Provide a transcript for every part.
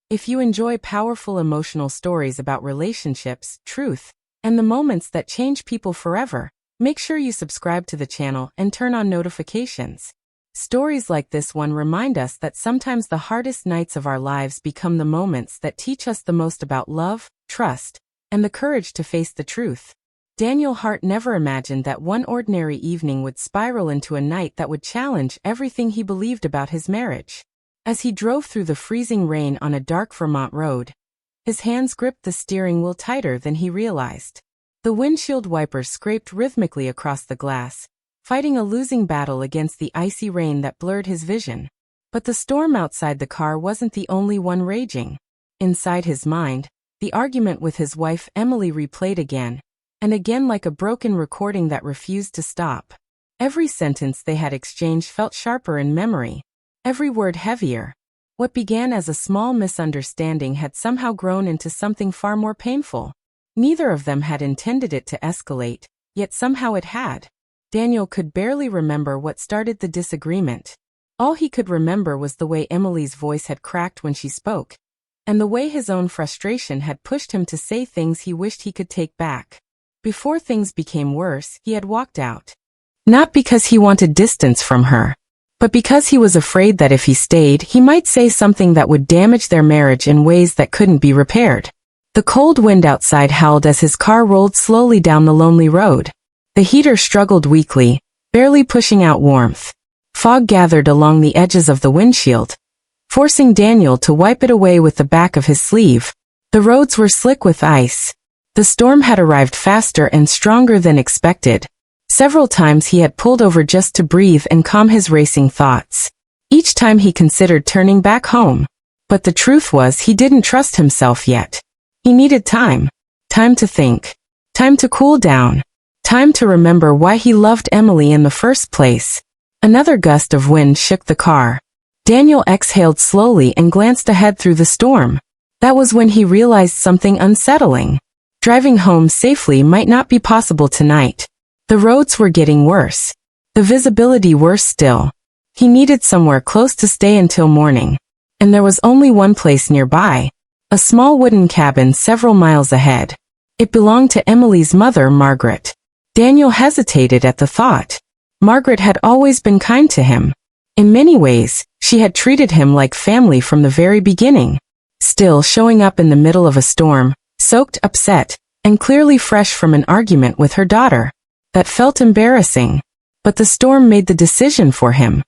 If you enjoy powerful emotional stories about relationships, truth, and the moments that change people forever, make sure you subscribe to the channel and turn on notifications. Stories like this one remind us that sometimes the hardest nights of our lives become the moments that teach us the most about love, trust, and the courage to face the truth. Daniel Hart never imagined that one ordinary evening would spiral into a night that would challenge everything he believed about his marriage. As he drove through the freezing rain on a dark Vermont road, his hands gripped the steering wheel tighter than he realized. The windshield wipers scraped rhythmically across the glass, fighting a losing battle against the icy rain that blurred his vision. But the storm outside the car wasn't the only one raging. Inside his mind, the argument with his wife Emily replayed again and again like a broken recording that refused to stop. Every sentence they had exchanged felt sharper in memory, every word heavier. What began as a small misunderstanding had somehow grown into something far more painful. Neither of them had intended it to escalate, yet somehow it had. Daniel could barely remember what started the disagreement. All he could remember was the way Emily's voice had cracked when she spoke, and the way his own frustration had pushed him to say things he wished he could take back. Before things became worse, he had walked out. Not because he wanted distance from her, but because he was afraid that if he stayed, he might say something that would damage their marriage in ways that couldn't be repaired. The cold wind outside howled as his car rolled slowly down the lonely road. The heater struggled weakly, barely pushing out warmth. Fog gathered along the edges of the windshield, forcing Daniel to wipe it away with the back of his sleeve. The roads were slick with ice. The storm had arrived faster and stronger than expected. Several times he had pulled over just to breathe and calm his racing thoughts. Each time he considered turning back home. But the truth was he didn't trust himself yet. He needed time. Time to think. Time to cool down. Time to remember why he loved Emily in the first place. Another gust of wind shook the car. Daniel exhaled slowly and glanced ahead through the storm. That was when he realized something unsettling. Driving home safely might not be possible tonight. The roads were getting worse. The visibility worse still. He needed somewhere close to stay until morning. And there was only one place nearby. A small wooden cabin several miles ahead. It belonged to Emily's mother, Margaret. Daniel hesitated at the thought. Margaret had always been kind to him. In many ways, she had treated him like family from the very beginning. Still, showing up in the middle of a storm, soaked, upset, and clearly fresh from an argument with her daughter. That felt embarrassing. But the storm made the decision for him.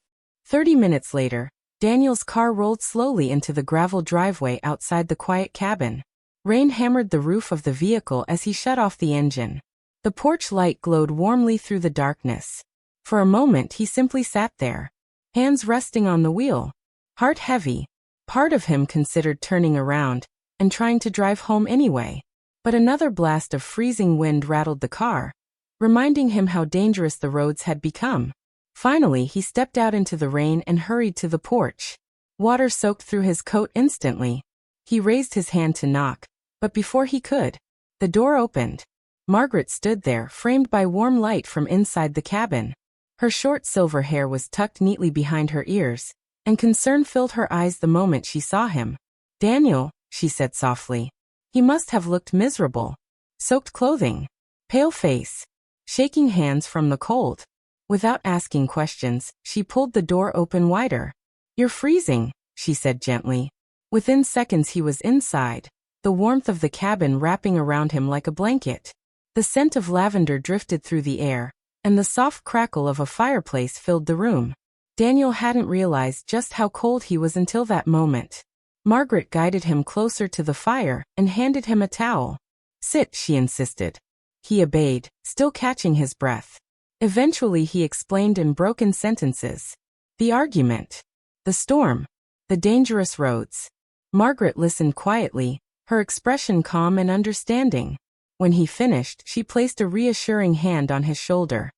30 minutes later, Daniel's car rolled slowly into the gravel driveway outside the quiet cabin. Rain hammered the roof of the vehicle as he shut off the engine. The porch light glowed warmly through the darkness. For a moment he simply sat there, hands resting on the wheel, heart heavy. Part of him considered turning around and trying to drive home anyway. But another blast of freezing wind rattled the car, reminding him how dangerous the roads had become. Finally, he stepped out into the rain and hurried to the porch. Water soaked through his coat instantly. He raised his hand to knock, but before he could, the door opened. Margaret stood there, framed by warm light from inside the cabin. Her short silver hair was tucked neatly behind her ears, and concern filled her eyes the moment she saw him. "Daniel," she said softly. He must have looked miserable. Soaked clothing, pale face, shaking hands from the cold. Without asking questions, she pulled the door open wider. "You're freezing," she said gently. Within seconds he was inside, the warmth of the cabin wrapping around him like a blanket. The scent of lavender drifted through the air, and the soft crackle of a fireplace filled the room. Daniel hadn't realized just how cold he was until that moment. Margaret guided him closer to the fire and handed him a towel. "Sit," she insisted. He obeyed, still catching his breath. Eventually he explained in broken sentences. The argument. The storm. The dangerous roads. Margaret listened quietly, her expression calm and understanding. When he finished, she placed a reassuring hand on his shoulder.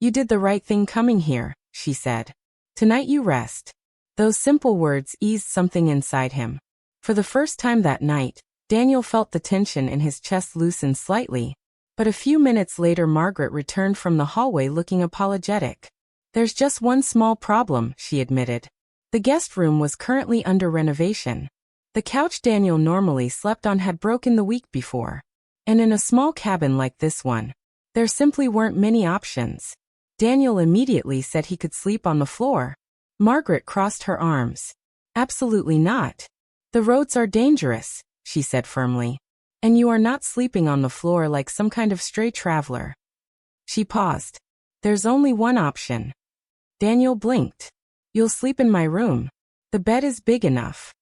"You did the right thing coming here," she said. "Tonight you rest." Those simple words eased something inside him. For the first time that night, Daniel felt the tension in his chest loosen slightly. But a few minutes later Margaret returned from the hallway looking apologetic. "There's just one small problem," she admitted. The guest room was currently under renovation. The couch Daniel normally slept on had broken the week before. And in a small cabin like this one, there simply weren't many options. Daniel immediately said he could sleep on the floor. Margaret crossed her arms. Absolutely not. The roads are dangerous, she said firmly. And you are not sleeping on the floor like some kind of stray traveler. She paused. There's only one option. Daniel blinked. You'll sleep in my room. The bed is big enough.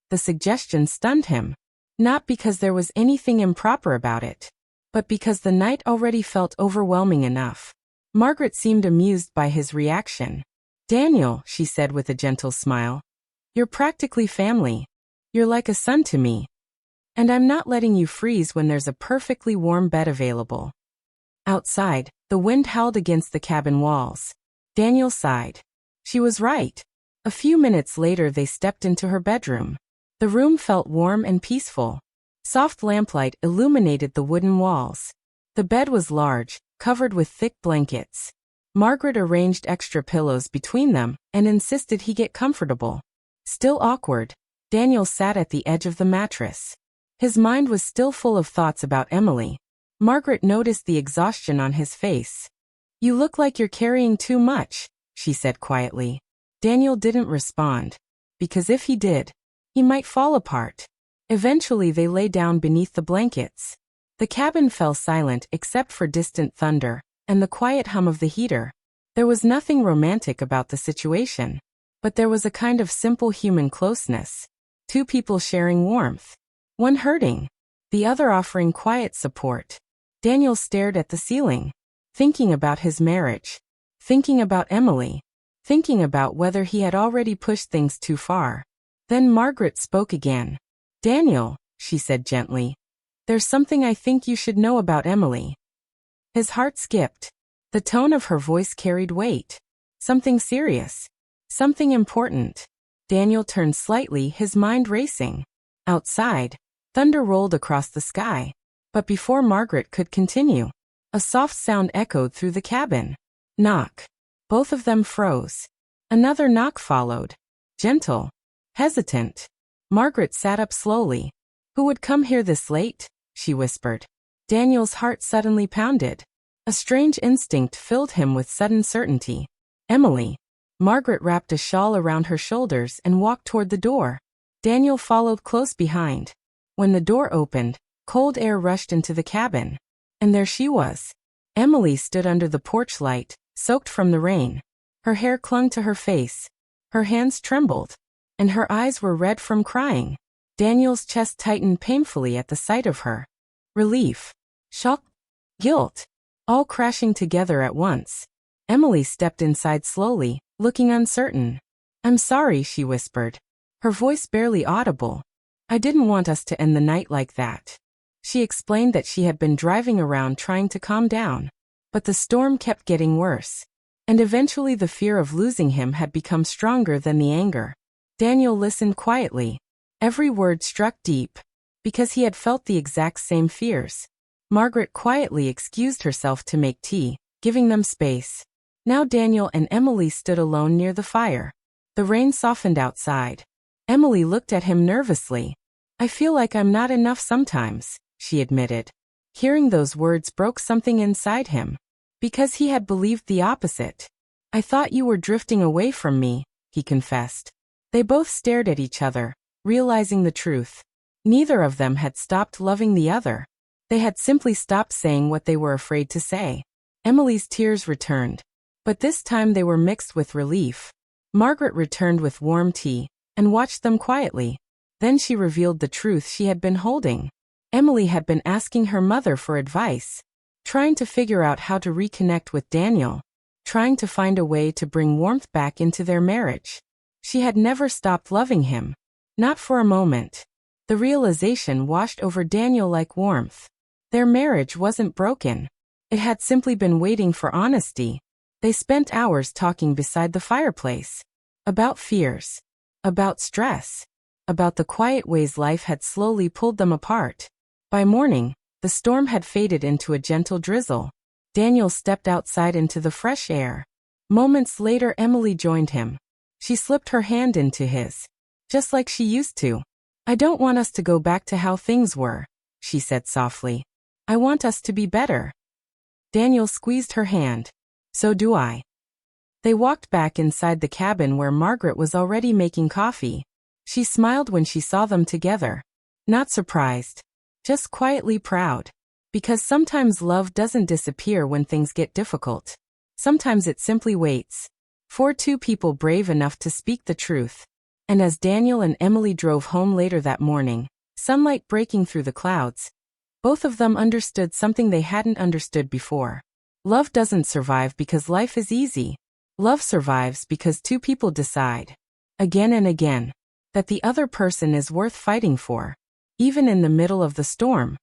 The suggestion stunned him. Not because there was anything improper about it, but because the night already felt overwhelming enough. Margaret seemed amused by his reaction. Daniel, she said with a gentle smile. You're practically family. You're like a son to me. And I'm not letting you freeze when there's a perfectly warm bed available. Outside, the wind howled against the cabin walls. Daniel sighed. She was right. A few minutes later they stepped into her bedroom. The room felt warm and peaceful. Soft lamplight illuminated the wooden walls. The bed was large, covered with thick blankets. Margaret arranged extra pillows between them and insisted he get comfortable. Still awkward, Daniel sat at the edge of the mattress. His mind was still full of thoughts about Emily. Margaret noticed the exhaustion on his face. You look like you're carrying too much, she said quietly. Daniel didn't respond, because if he did, he might fall apart. Eventually they lay down beneath the blankets. The cabin fell silent except for distant thunder and the quiet hum of the heater. There was nothing romantic about the situation, but there was a kind of simple human closeness. Two people sharing warmth. One hurting, the other offering quiet support. Daniel stared at the ceiling, thinking about his marriage, thinking about Emily, thinking about whether he had already pushed things too far. Then Margaret spoke again. Daniel, she said gently, there's something I think you should know about Emily. His heart skipped. The tone of her voice carried weight. Something serious. Something important. Daniel turned slightly, his mind racing. Outside, thunder rolled across the sky. But before Margaret could continue, a soft sound echoed through the cabin. Knock. Both of them froze. Another knock followed. Gentle. Hesitant. Margaret sat up slowly. Who would come here this late? She whispered. Daniel's heart suddenly pounded. A strange instinct filled him with sudden certainty. Emily. Margaret wrapped a shawl around her shoulders and walked toward the door. Daniel followed close behind. When the door opened, cold air rushed into the cabin. And there she was. Emily stood under the porch light, soaked from the rain. Her hair clung to her face. Her hands trembled. And her eyes were red from crying. Daniel's chest tightened painfully at the sight of her. Relief. Shock. Guilt. All crashing together at once. Emily stepped inside slowly, looking uncertain. I'm sorry, she whispered. Her voice barely audible. I didn't want us to end the night like that. She explained that she had been driving around trying to calm down. But the storm kept getting worse. And eventually the fear of losing him had become stronger than the anger. Daniel listened quietly. Every word struck deep, because he had felt the exact same fears. Margaret quietly excused herself to make tea, giving them space. Now Daniel and Emily stood alone near the fire. The rain softened outside. Emily looked at him nervously. I feel like I'm not enough sometimes, she admitted. Hearing those words broke something inside him. Because he had believed the opposite. I thought you were drifting away from me, he confessed. They both stared at each other, realizing the truth. Neither of them had stopped loving the other. They had simply stopped saying what they were afraid to say. Emily's tears returned. But this time they were mixed with relief. Margaret returned with warm tea, and watched them quietly. Then she revealed the truth she had been holding. Emily had been asking her mother for advice, trying to figure out how to reconnect with Daniel, trying to find a way to bring warmth back into their marriage. She had never stopped loving him. Not for a moment. The realization washed over Daniel like warmth. Their marriage wasn't broken. It had simply been waiting for honesty. They spent hours talking beside the fireplace. About fears. About stress. About the quiet ways life had slowly pulled them apart. By morning, the storm had faded into a gentle drizzle. Daniel stepped outside into the fresh air. Moments later Emily joined him. She slipped her hand into his. Just like she used to. I don't want us to go back to how things were, she said softly. I want us to be better. Daniel squeezed her hand. So do I. They walked back inside the cabin where Margaret was already making coffee. She smiled when she saw them together. Not surprised. Just quietly proud. Because sometimes love doesn't disappear when things get difficult. Sometimes it simply waits. For two people brave enough to speak the truth. And as Daniel and Emily drove home later that morning, sunlight breaking through the clouds, both of them understood something they hadn't understood before. Love doesn't survive because life is easy. Love survives because two people decide, again and again, that the other person is worth fighting for. Even in the middle of the storm,